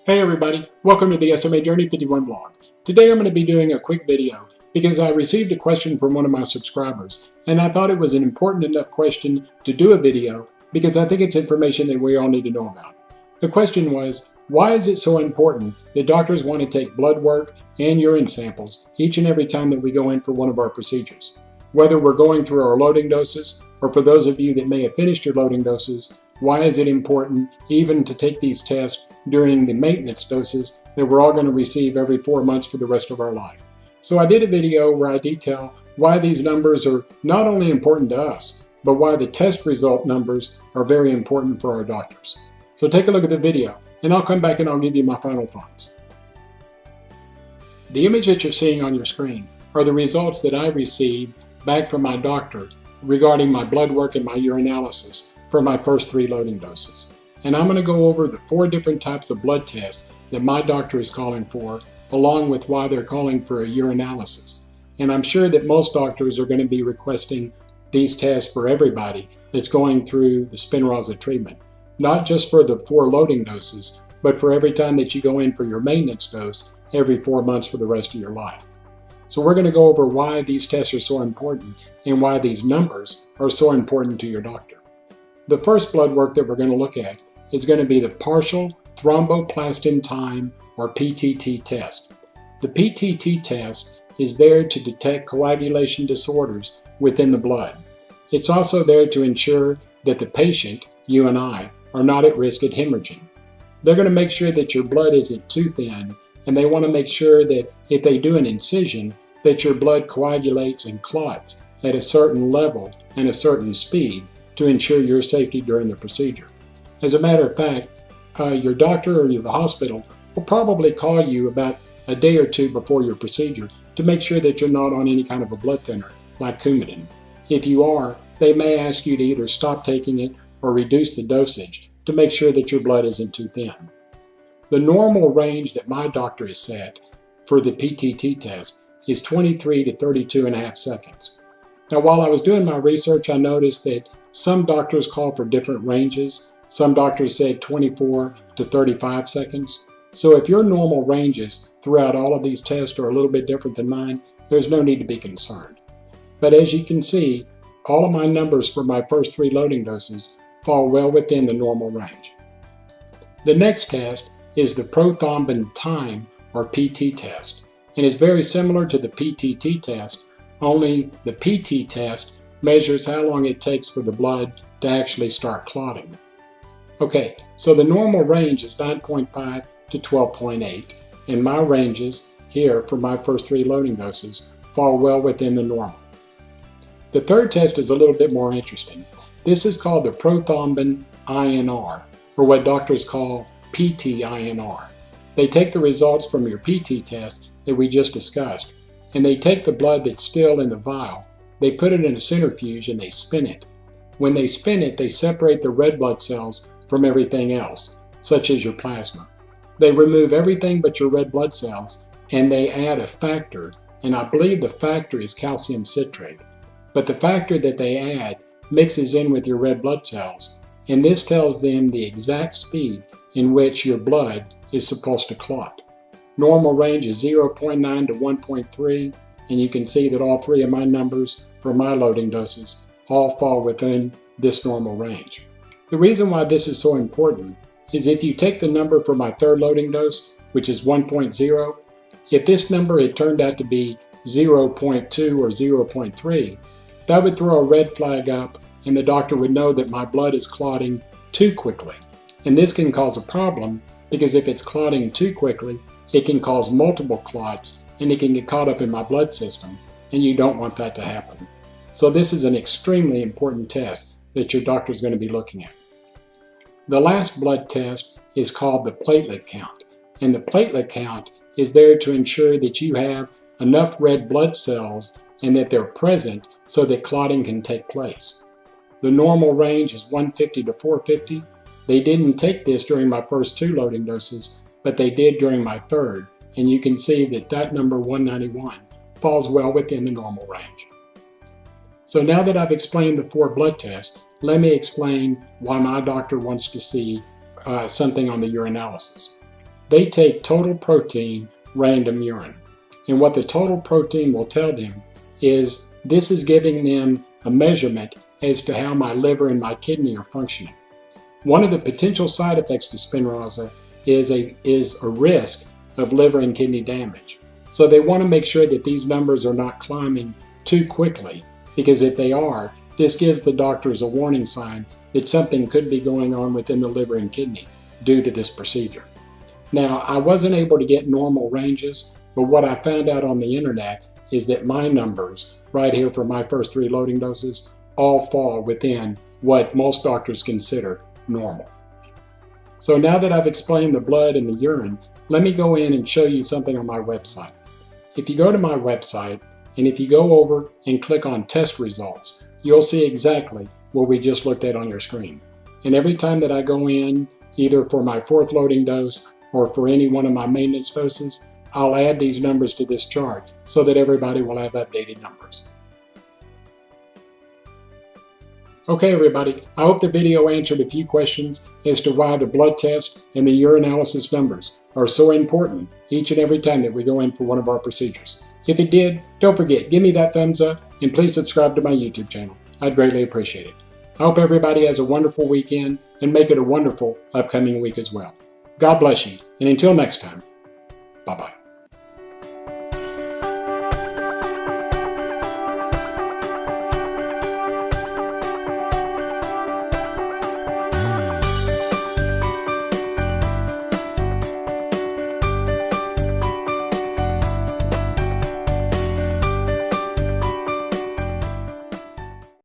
Hey everybody, welcome to the SMA Journey 51 blog. Today I'm going to be doing a quick video because I received a question from one of my subscribers and I thought it was an important enough question to do a video because I think it's information that we all need to know about. The question was, why is it so important that doctors want to take blood work and urine samples each and every time that we go in for one of our procedures? Whether we're going through our loading doses, or for those of you that may have finished your loading doses, why is it important even to take these tests during the maintenance doses that we're all going to receive every 4 months for the rest of our life? So I did a video where I detail why these numbers are not only important to us, but why the test result numbers are very important for our doctors. So take a look at the video, and I'll come back and I'll give you my final thoughts. The image that you're seeing on your screen are the results that I received back from my doctor regarding my blood work and my urinalysis for my first 3 loading doses. And I'm going to go over the 4 different types of blood tests that my doctor is calling for, along with why they're calling for a urinalysis. And I'm sure that most doctors are going to be requesting these tests for everybody that's going through the Spinraza treatment. Not just for the 4 loading doses, but for every time that you go in for your maintenance dose every 4 months for the rest of your life. So we're going to go over why these tests are so important and why these numbers are so important to your doctor. The first blood work that we're going to look at is going to be the partial thromboplastin time, or PTT test. The PTT test is there to detect coagulation disorders within the blood. It's also there to ensure that the patient, you and I, are not at risk at hemorrhaging. They're going to make sure that your blood isn't too thin, and they want to make sure that if they do an incision, that your blood coagulates and clots at a certain level and a certain speed to ensure your safety during the procedure. As a matter of fact, your doctor or the hospital will probably call you about a day or 2 before your procedure to make sure that you're not on any kind of a blood thinner like Coumadin. If you are, they may ask you to either stop taking it or reduce the dosage to make sure that your blood isn't too thin. The normal range that my doctor has set for the PTT test is 23 to 32.5 seconds. Now, while I was doing my research, I noticed that some doctors call for different ranges. Some doctors said 24 to 35 seconds. So if your normal ranges throughout all of these tests are a little bit different than mine, there's no need to be concerned. But as you can see, all of my numbers for my first 3 loading doses fall well within the normal range. The next test is the prothrombin time, or PT test, and is very similar to the PTT test, only the PT test measures how long it takes for the blood to actually start clotting. Okay, so the normal range is 9.5 to 12.8, and my ranges here for my first 3 loading doses fall well within the normal. The third test is a little bit more interesting. This is called the prothrombin INR, or what doctors call PT-INR. They take the results from your PT test that we just discussed, and they take the blood that's still in the vial, they put it in a centrifuge and they spin it. When they spin it, they separate the red blood cells from everything else, such as your plasma. They remove everything but your red blood cells, and they add a factor, and I believe the factor is calcium citrate. But the factor that they add mixes in with your red blood cells, and this tells them the exact speed in which your blood is supposed to clot. Normal range is 0.9 to 1.3, and you can see that all 3 of my numbers for my loading doses all fall within this normal range. The reason why this is so important is if you take the number for my 3rd loading dose, which is 1.0, if this number had turned out to be 0.2 or 0.3, that would throw a red flag up, and the doctor would know that my blood is clotting too quickly. And this can cause a problem because if it's clotting too quickly, it can cause multiple clots and it can get caught up in my blood system, and you don't want that to happen. So this is an extremely important test that your doctor is going to be looking at. The last blood test is called the platelet count, and the platelet count is there to ensure that you have enough red blood cells and that they're present so that clotting can take place. The normal range is 150 to 450. They didn't take this during my first 2 loading doses, but they did during my 3rd, and you can see that that number 191 falls well within the normal range. So now that I've explained the 4 blood tests, let me explain why my doctor wants to see something on the urinalysis. they take total protein random urine. And what the total protein will tell them is this is giving them a measurement as to how my liver and my kidney are functioning. One of the potential side effects to Spinraza is a risk of liver and kidney damage. So they want to make sure that these numbers are not climbing too quickly, because if they are, this gives the doctors a warning sign that something could be going on within the liver and kidney due to this procedure. Now, I wasn't able to get normal ranges, but what I found out on the internet is that my numbers right here for my first 3 loading doses all fall within what most doctors consider normal. So now that I've explained the blood and the urine, let me go in and show you something on my website. If you go to my website and if you go over and click on test results, you'll see exactly what we just looked at on your screen. And every time that I go in, either for my 4th loading dose or for any one of my maintenance doses, I'll add these numbers to this chart so that everybody will have updated numbers. Okay everybody, I hope the video answered a few questions as to why the blood test and the urinalysis numbers are so important each and every time that we go in for one of our procedures. If it did, don't forget, give me that thumbs up and please subscribe to my YouTube channel. I'd greatly appreciate it. I hope everybody has a wonderful weekend and make it a wonderful upcoming week as well. God bless you, and until next time, bye-bye.